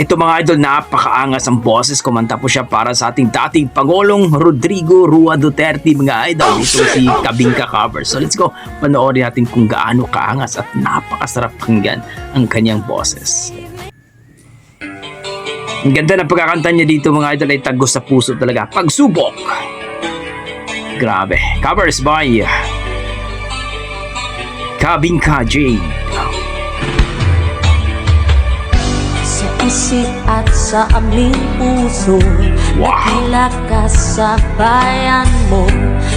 Ito mga idol, napakaangas ang boses. Kumanta po siya para sa ating dating Pangulong Rodrigo Rua Duterte mga idol. Ito si Kabingka cover. So let's go, panoorin natin kung gaano kaangas at napakasarap pakinggan ang kanyang boses. Ang ganda ng pagkakanta niya dito mga idol, ay tagos sa puso talaga. Pagsubok. Grabe. Covers by Kabingka Jade. Isip at sa aming puso, Wow. nakila ka sa bayan mo,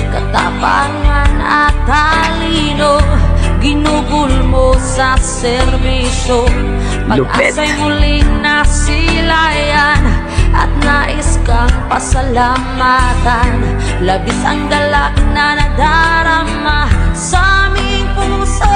katapangan at talino, ginugol mo sa serbisyo, Lupit. pag-asa'y muling nasilayan, at nais kang pasalamatan, labis ang galak na nadarama sa aming puso.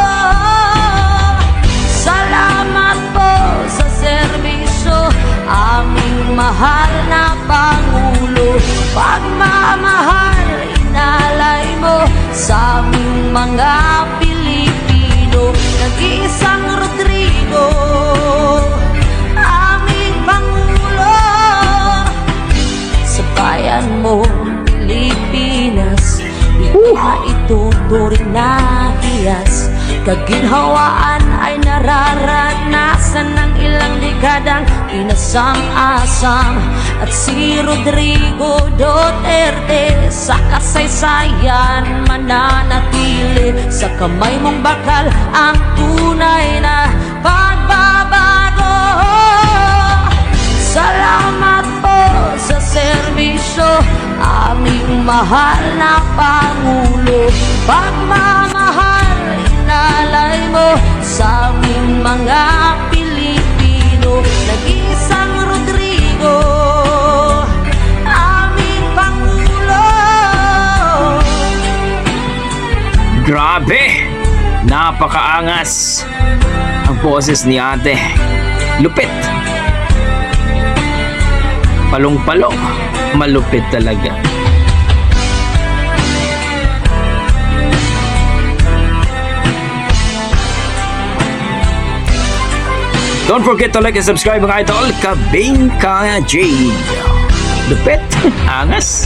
Salamat po sa serbisyo, aming mahal na Pangulo. Pagmamahal, inalay mo sa aming mga Pilipino. Nag-iisang Rodrigo, aming Pangulo. Sa bayan mo, Pilipinas, di ko maituturing na hiyas. Kaginhawaan ay nararanasan ng ilang dekadang inasam-asam. At si Rodrigo Duterte sa kasaysayan mananatili. Sa kamay mong bakal ang tunay na pagbabago. Salamat po sa serbisyo, aming mahal na Pangulo. Pagmamahal, inalay mo sa aming mga Pilipino. Nag-iisang Rodrigo, aming Pangulo. Grabe! Napakaangas ang boses ni ate. Lupit. Palong-palo. Malupit talaga. Don't forget to like and subscribe mga idol. Kabingka Jade. Lupit. Angas.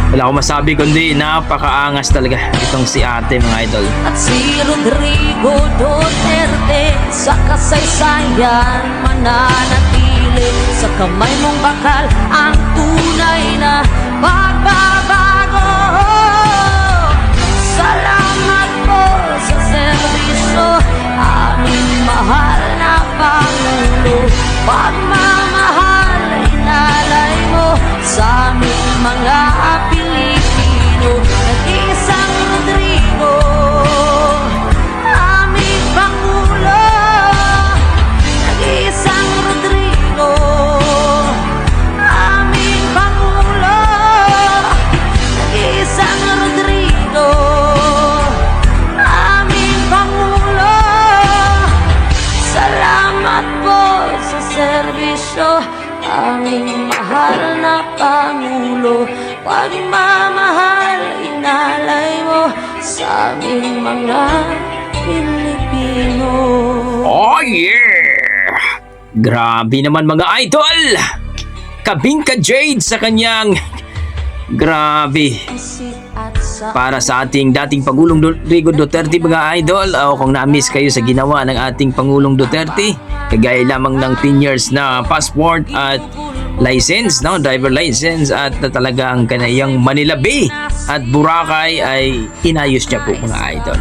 Wala akong masabi kundi napakaangas talaga itong si ate mga idol. At si Rodrigo Duterte sa kasaysayan mananatili. Sa kamay mong bakal ang tunay na pagbabago. Salamat po sa serbisyo, aming mahal na Pangulo. Pagmamahal, inalay mo sa aming mga Pilipino. Nag-iisang Rodrigo, aming Pangulo. Nag-iisang Rodrigo, aming Pangulo. Nag-iisang Rodrigo, aming Pangulo. Salamat po sa serbisyo, aming mahal na Pangulo. Pagmamahal, inalay mo sa aming mga Pilipino. Oh yeah! Grabe naman mga idol! Kabingka Jade sa kanyang grabe. Para sa ating dating Pangulong Rodrigo Duterte mga idol, kung na-miss kayo sa ginawa ng ating Pangulong Duterte, kagaya lamang ng 10 years na passport at license, no? Driver license, at talaga ang kanayang Manila Bay at Boracay ay inayos niya po mga idol.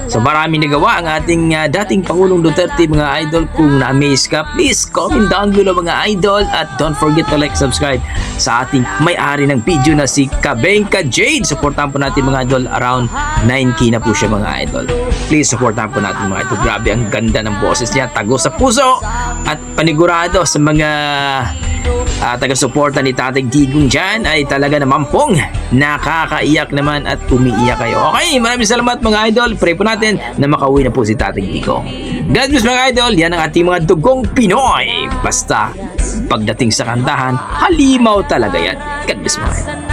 So marami nagawa ang ating dating Pangulong Duterte mga idol. Kung na-amaze ka, please comment down below mga idol, at don't forget to like, subscribe sa ating may-ari ng video na si Kabingka Jade. Supportahan po natin mga idol, around 9K na po siya mga idol. Please supportahan po natin mga idol. Grabe, ang ganda ng boses niya, tago sa puso, at panigurado sa mga taga-suporta ni Tatay Digong dyan ay talaga naman pong nakakaiyak naman at umiiyak kayo. Okay, maraming salamat mga idol. Pray po natin na makauwi na po si Tatay Digong. God bless mga idol. Yan ang ating mga dugong Pinoy. Basta pagdating sa kantahan, halimaw talaga yan. God bless mga idol.